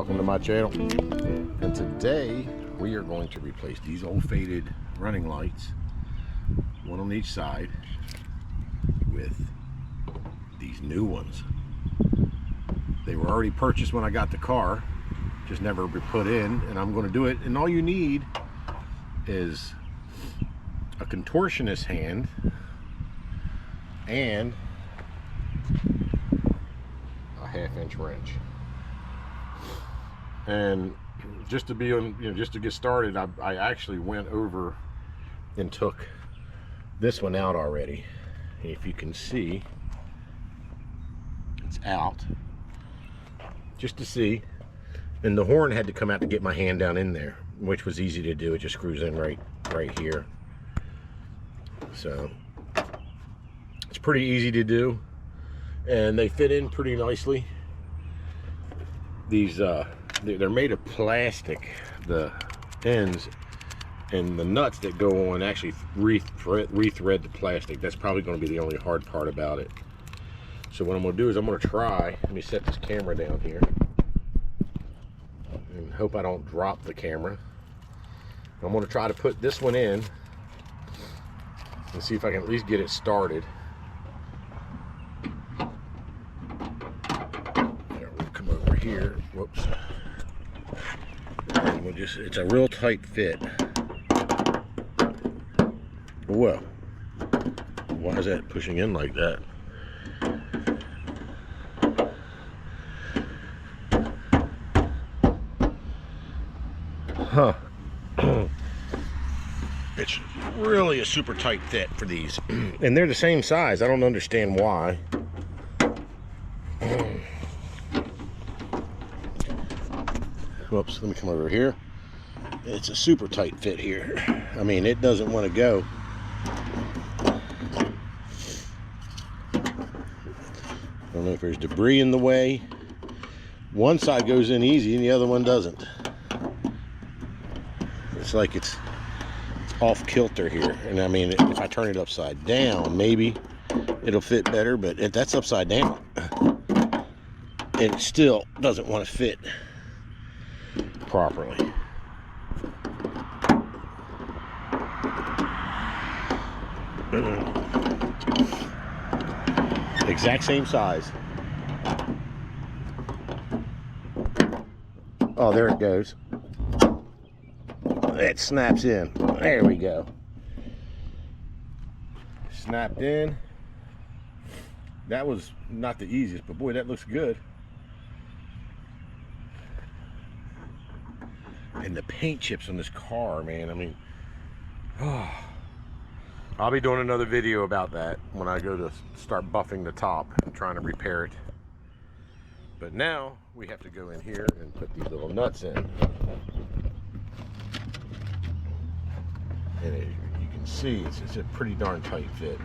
welcome to my channel. And today we are going to replace these old faded running lights, one on each side, with these new ones. They were already purchased when I got the car, just never been put in, and I'm going to do it. And all you need is a contortionist hand and a 1/2-inch wrench. And just to be on, just to get started, I actually went over and took this one out already. And if you can see, it's out, just to see. And the horn had to come out to get my hand down in there, which was easy to do. It just screws in right here. So it's pretty easy to do, and they fit in pretty nicely. These they're made of plastic, the ends, and the nuts that go on actually rethread the plastic. That's probably going to be the only hard part about it. So what I'm going to do is I'm going to try, let me set this camera down here and hope I don't drop the camera. I'm going to try to put this one in and see if I can at least get it started. There, we'll come over here. Whoops. And we'll just, it's a real tight fit. Whoa. Why is that pushing in like that? Huh. It's really a super tight fit for these, and they're the same size. I don't understand why. Whoops, let me come over here. It's a super tight fit here. I mean, it doesn't want to go. I don't know if there's debris in the way. One side goes in easy and the other one doesn't. It's like it's off kilter here. And I mean, if I turn it upside down, maybe it'll fit better, but that's upside down, and it still doesn't want to fit properly. Exact same size. Oh, there it goes. It snaps in. There we go. Snapped in. That was not the easiest, but boy, that looks good. And the paint chips on this car, man, I mean, oh. I'll be doing another video about that when I go to start buffing the top and trying to repair it. But now we have to go in here and put these little nuts in. And you can see it's a pretty darn tight fit.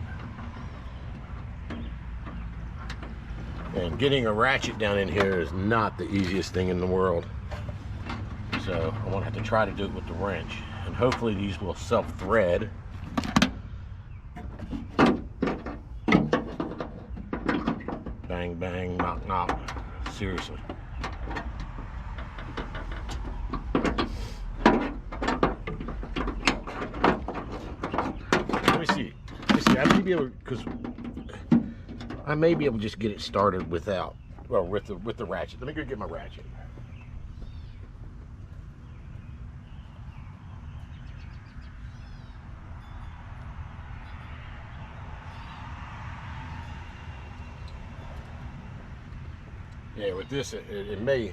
And getting a ratchet down in here is not the easiest thing in the world. So I'm gonna have to try to do it with the wrench. And hopefully these will self-thread. Bang, bang, knock, knock. Seriously. Let me see. I may be able, because I may be able to just get it started without, well, with the ratchet. Let me go get my ratchet. Yeah, with this, it may,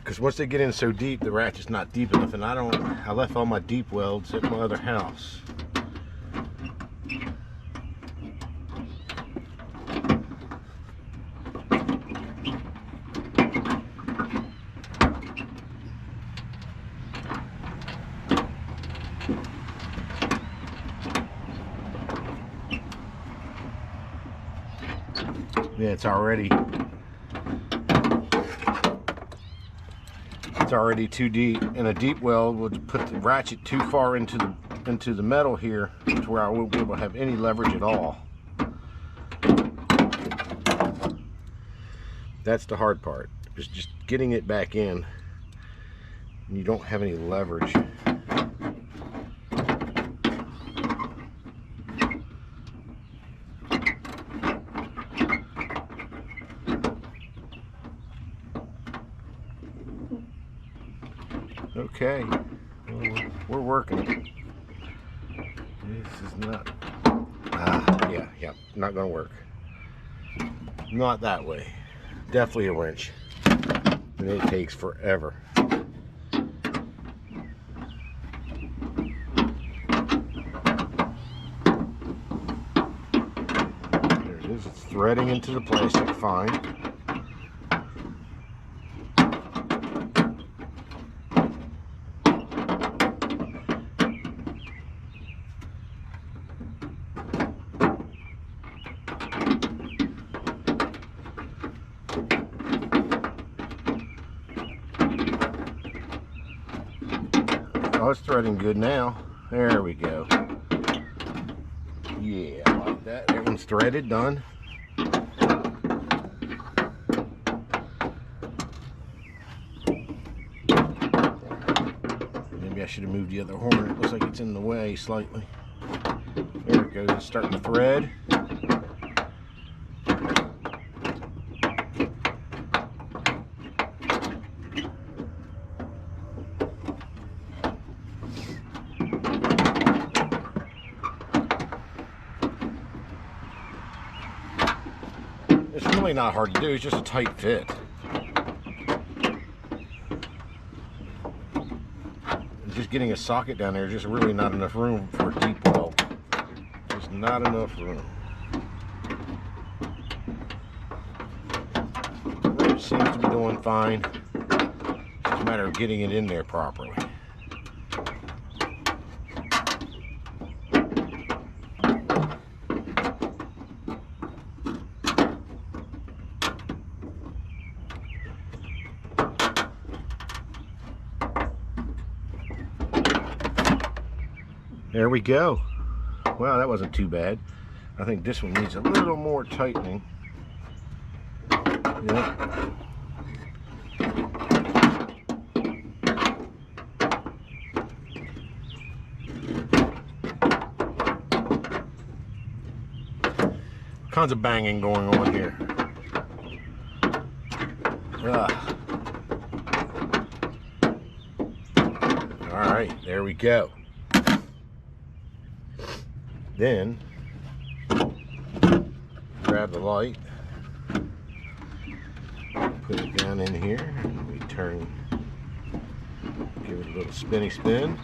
because once they get in so deep, the ratchet's not deep enough, and I left all my deep welds at my other house. Yeah, it's already too deep, and a deep weld will put the ratchet too far into the metal here to where I won't be able to have any leverage at all. That's the hard part. just getting it back in, and you don't have any leverage. Okay, well, we're working it. This is not, yeah, not gonna work. Not that way. Definitely a wrench. And it takes forever. There it is. It's threading into the plastic fine. Oh, it's threading good now. There we go. Yeah, like that. Everything's threaded, done. Maybe I should have moved the other horn. It looks like it's in the way slightly. There it goes. It's starting to thread. It's really not hard to do, it's just a tight fit. Just getting a socket down there, just really not enough room for a deep well. Just not enough room. It seems to be doing fine. It's just a matter of getting it in there properly. There we go. Well, that wasn't too bad. I think this one needs a little more tightening. Yep. Tons of banging going on here. All right, there we go. Then grab the light, put it down in here, and we turn, give it a little spinny spin.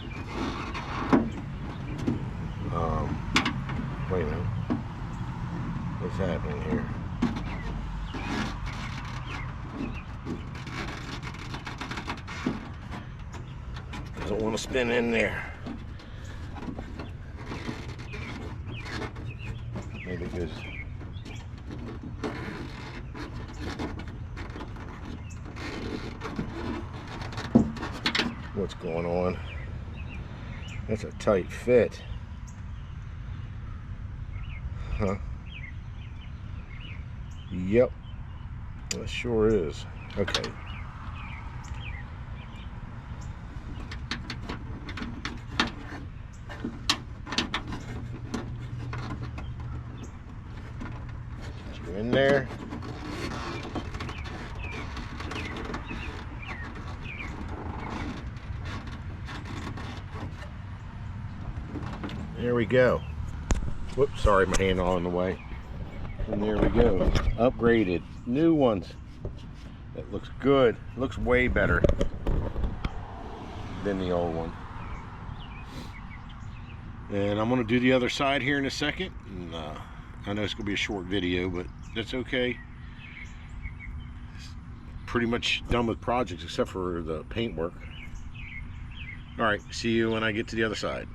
Wait a minute, what's happening here? Doesn't want to spin in there. Maybe because what's going on? That's a tight fit. Huh? Yep. That sure is. Okay. In there. There we go. Whoops, sorry, my hand all in the way. And there we go. Upgraded. New ones. That looks good. Looks way better than the old one. And I'm going to do the other side here in a second. And, I know it's going to be a short video, but that's okay. Pretty much done with projects except for the paint work. Alright, see you when I get to the other side.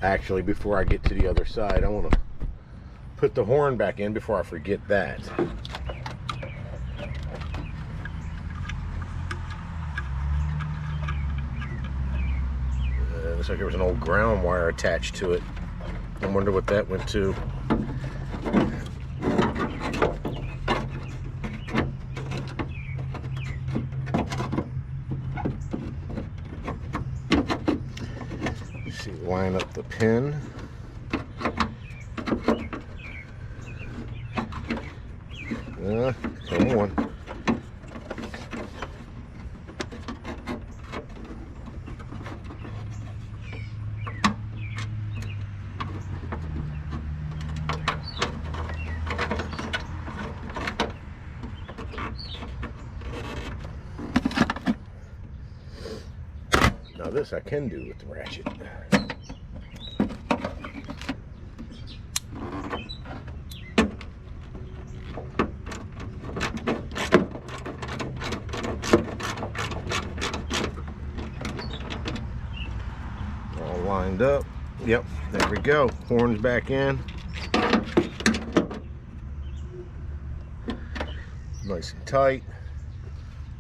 Actually, before I get to the other side, I want to put the horn back in before I forget that. Looks like there was an old ground wire attached to it. I wonder what that went to. line up the pin. Come on. Now this I can do with the ratchet. All lined up. Yep, there we go. Horns back in. Nice and tight.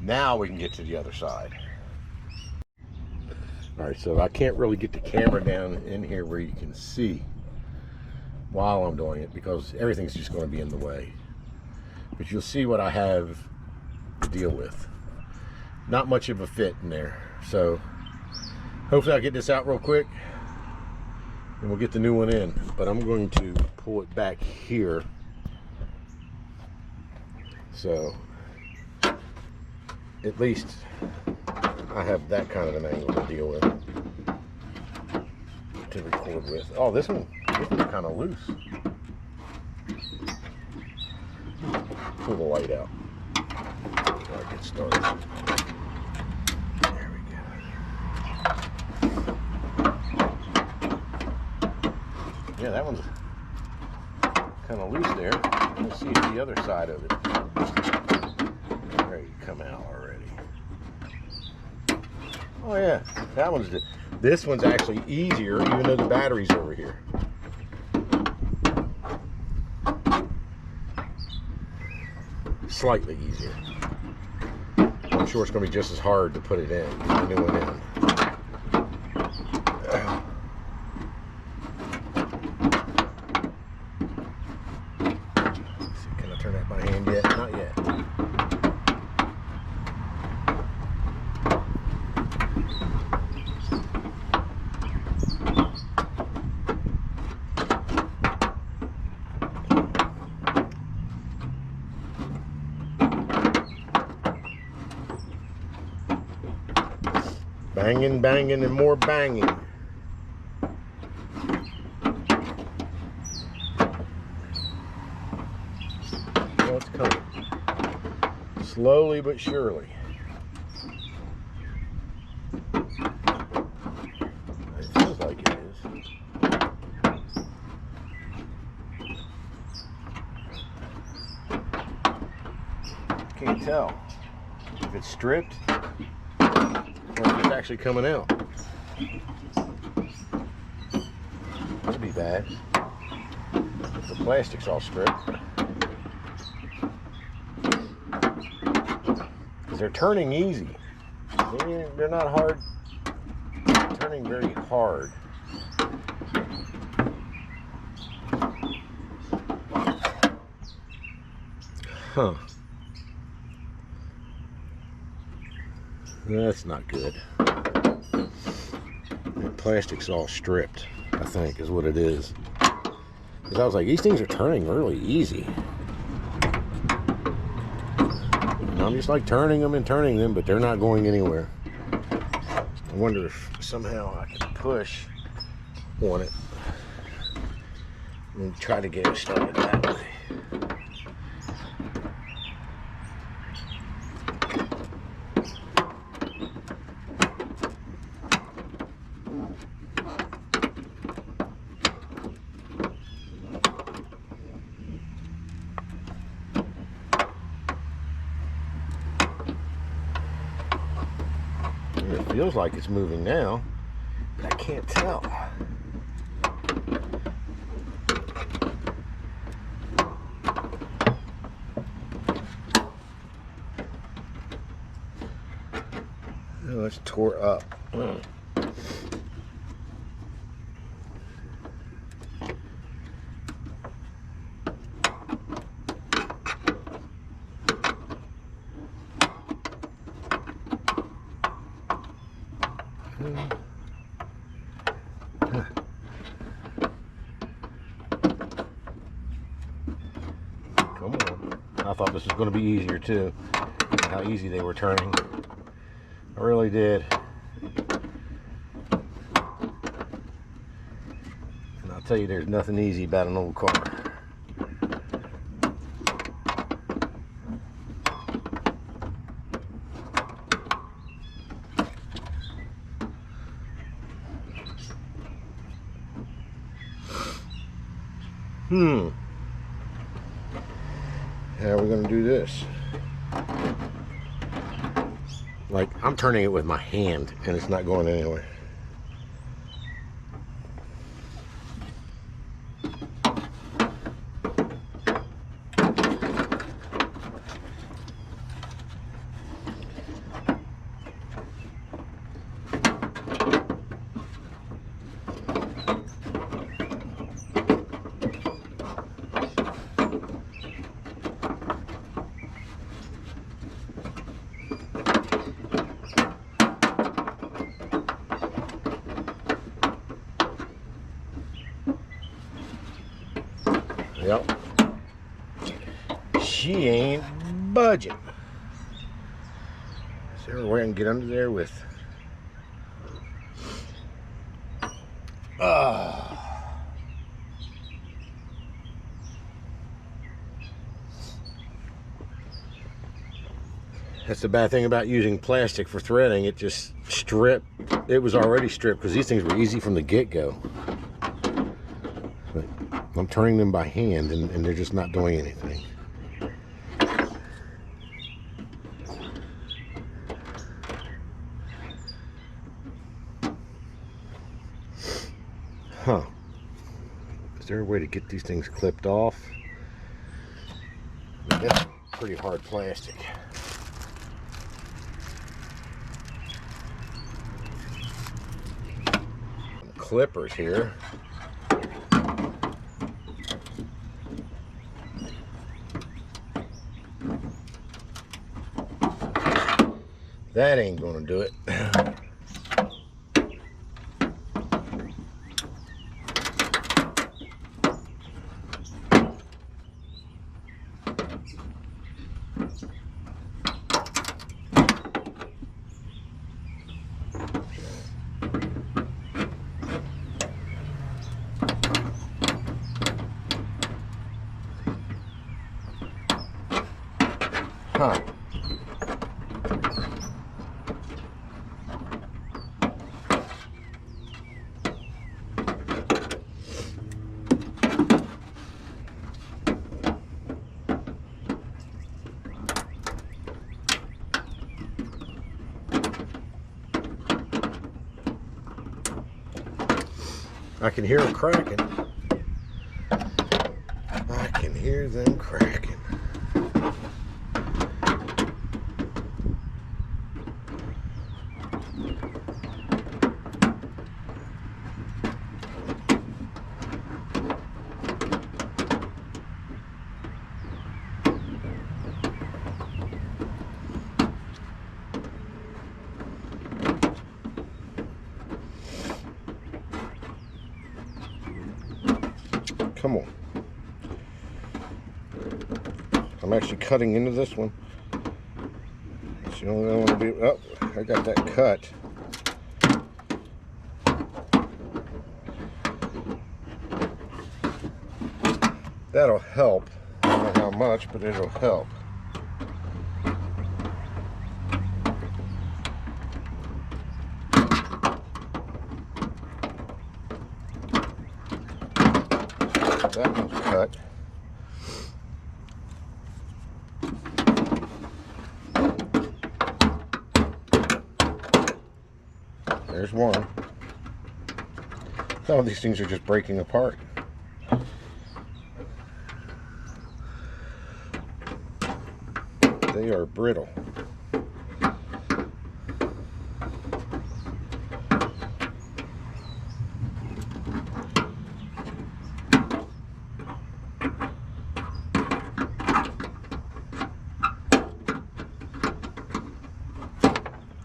Now we can get to the other side. All right, so I can't really get the camera down in here where you can see while I'm doing it because everything's just going to be in the way. But you'll see what I have to deal with. Not much of a fit in there. So hopefully I'll get this out real quick and we'll get the new one in. But I'm going to pull it back here. So at least I have that kind of an angle to deal with, to record with. Oh, this one's kind of loose. Pull the light out before I get started. There we go. Yeah, that one's kind of loose there. Let's see if the other side of it ready to come out already. Oh yeah, that one's this one's actually easier, even though the battery's over here. Slightly easier. I'm sure it's going to be just as hard to put it in, the new one in. Let's see, can I turn that by hand yet? Not yet. Banging, banging, and more banging. Oh, it's coming. Slowly but surely. It feels like it is. Can't tell if it's stripped or if it's actually coming out. That'd be bad if the plastic's all stripped. Because they're turning easy. They're not hard. They're turning very hard. Huh. That's not good. The plastic's all stripped, I think, is what it is. Because I was like, these things are turning really easy. And I'm just like turning them, but they're not going anywhere. I wonder if somehow I can push on it and try to get it started that way. It feels like it's moving now, but I can't tell. Oh, it's tore up. I thought this was going to be easier too. How easy they were turning. I really did. And I'll tell you, there's nothing easy about an old car. How are we going to do this? Like, I'm turning it with my hand and it's not going anywhere. Yep. She ain't budging. Is there a way I can get under there with... That's the bad thing about using plastic for threading. It just stripped. It was already stripped because these things were easy from the get-go. I'm turning them by hand and they're just not doing anything. Huh. Is there a way to get these things clipped off? I mean, that's pretty hard plastic. Clippers here. That ain't gonna do it. Huh. I can hear them cracking. I can hear them cracking. Come on. I'm actually cutting into this one. That's the only thing I want to do. Oh, I got that cut. That'll help. I don't know how much, but it'll help. That one's cut. There's one. Some of these things are just breaking apart. They are brittle.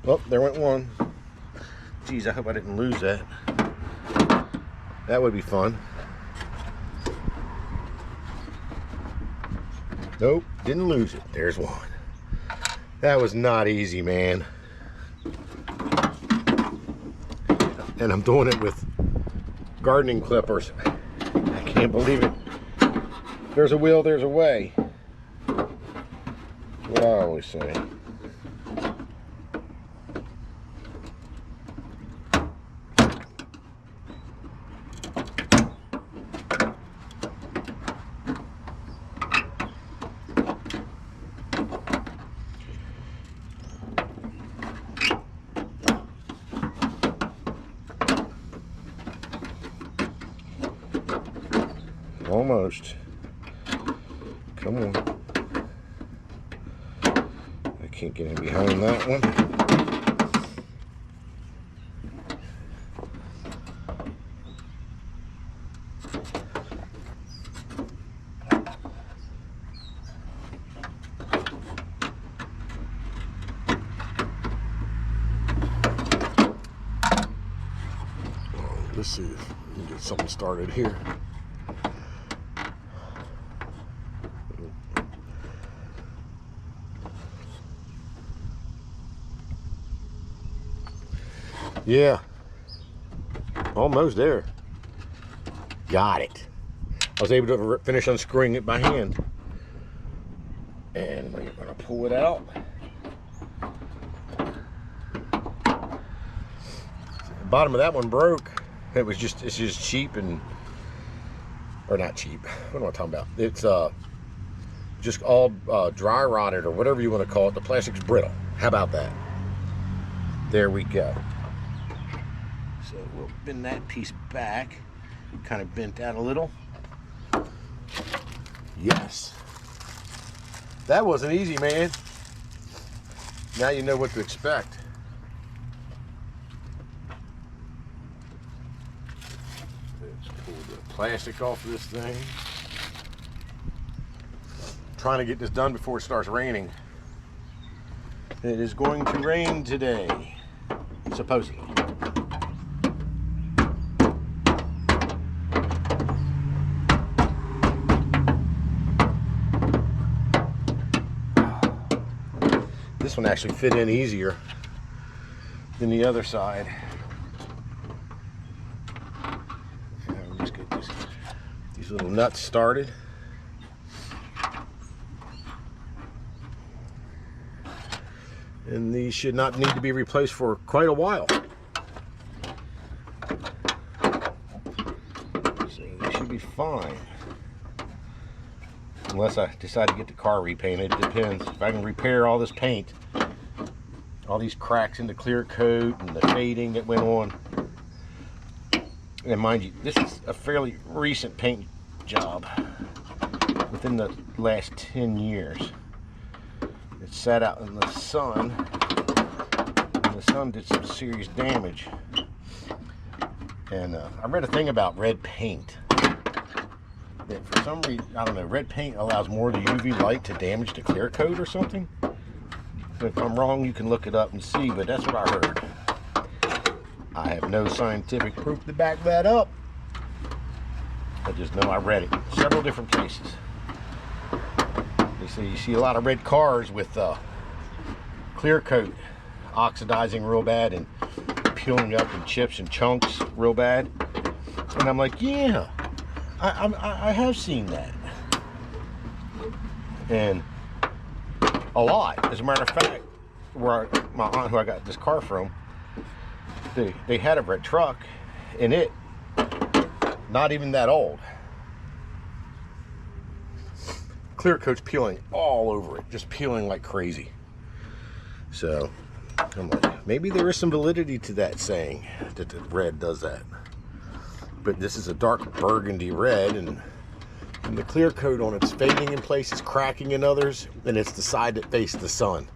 Oh, there went one. Geez, I hope I didn't lose that. That would be fun. Nope, didn't lose it. There's one. That was not easy, man. And I'm doing it with gardening clippers. I can't believe it. There's a will, there's a way. What I always say. Almost. Come on. I can't get in behind that one. Let's see if we can get something started here. Yeah, almost there. Got it. I was able to finish unscrewing it by hand. And we're gonna pull it out. The bottom of that one broke. It's just cheap and, or not cheap. What am I talking about? It's just all dry rotted or whatever you want to call it. The plastic's brittle. How about that? There we go. So we'll bend that piece back. Kind of bent out a little. Yes. That wasn't easy, man. Now you know what to expect. Let's pull the plastic off of this thing. Trying to get this done before it starts raining. It is going to rain today, supposedly. This one actually fit in easier than the other side. We'll just get these little nuts started. And these should not need to be replaced for quite a while. So they should be fine. Unless I decide to get the car repainted. It depends. If I can repair all this paint, all these cracks in the clear coat and the fading that went on. And mind you, this is a fairly recent paint job. Within the last 10 years. It sat out in the sun, and the sun did some serious damage. And I read a thing about red paint. That for some reason, I don't know, red paint allows more of the UV light to damage the clear coat or something. If I'm wrong, you can look it up and see, but that's what I heard. I have no scientific proof to back that up. I just know I read it in several different places. They say you see a lot of red cars with clear coat oxidizing real bad and peeling up in chips and chunks real bad. And I'm like, yeah, I have seen that. And a lot. As a matter of fact, where my aunt, who I got this car from, they had a red truck, and it, not even that old, clear coat's peeling all over it, just peeling like crazy. So I'm like, maybe there is some validity to that saying that the red does that. But this is a dark burgundy red, and the clear coat on it's fading in places, cracking in others, and it's the side that faced the sun.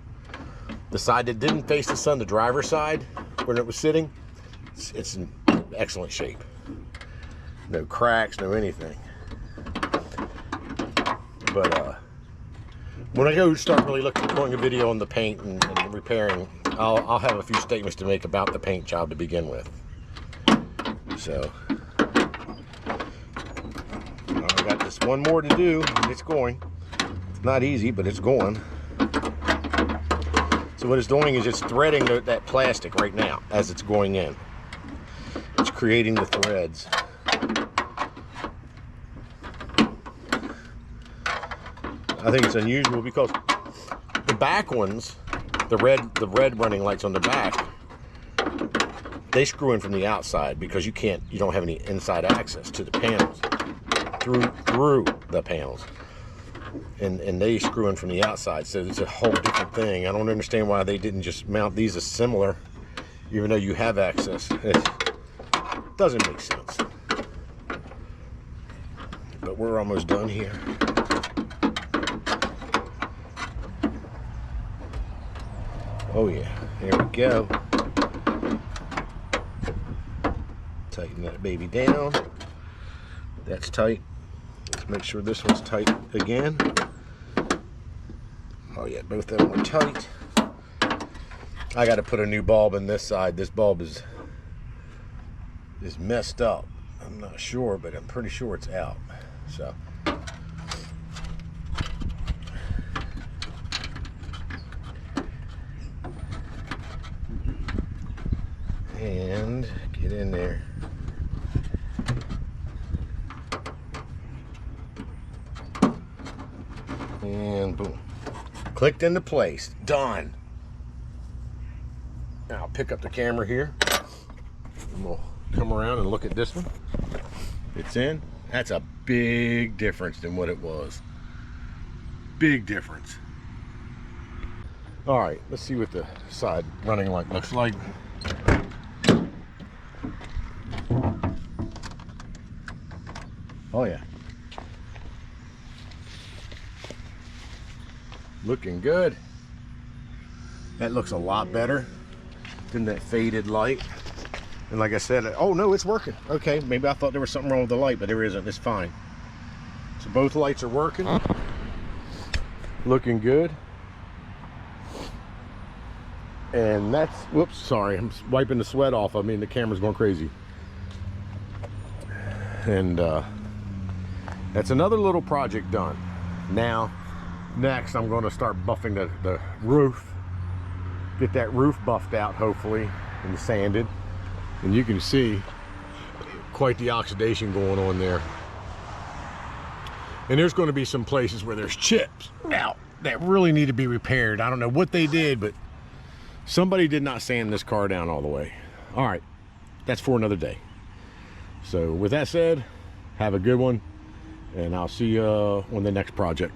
The side that didn't face the sun, the driver's side, when it was sitting, it's in excellent shape. No cracks, no anything. But when I go start really doing a video on the paint and repairing, I'll have a few statements to make about the paint job to begin with. So I got this one more to do, and it's going. Not easy, but it's going. So what it's doing is it's threading that plastic right now as it's going in. It's creating the threads. I think it's unusual because the back ones, the red running lights on the back, they screw in from the outside because you don't have any inside access to the panels through the panels, and they screw in from the outside. So it's a whole different thing. I don't understand why they didn't just mount these as similar, even though you have access. It doesn't make sense. But we're almost done here. Oh yeah, here we go. Tighten that baby down. That's tight. Let's make sure this one's tight again. Oh yeah, both of them are tight. I got to put a new bulb in this side. This bulb is messed up. I'm not sure, but I'm pretty sure it's out. So. And get in there. And boom. Clicked into place. Done. Now I'll pick up the camera here. And we'll come around and look at this one. It's in. That's a big difference than what it was. Big difference. All right, let's see what the side running light looks like. Oh yeah. Looking good. That looks a lot better than that faded light. And like I said, oh no, it's working. Okay, maybe I thought there was something wrong with the light, but there isn't. It's fine. So both lights are working. Looking good. And that's, whoops, sorry, I'm wiping the sweat off. I mean, the camera's going crazy. And that's another little project done. Now, next I'm going to start buffing the roof. Get that roof buffed out, hopefully, and sanded. And you can see quite the oxidation going on there. And there's going to be some places where there's chips out that really need to be repaired. I don't know what they did, but somebody did not sand this car down all the way. All right, that's for another day. So with that said, have a good one, and I'll see you on the next project.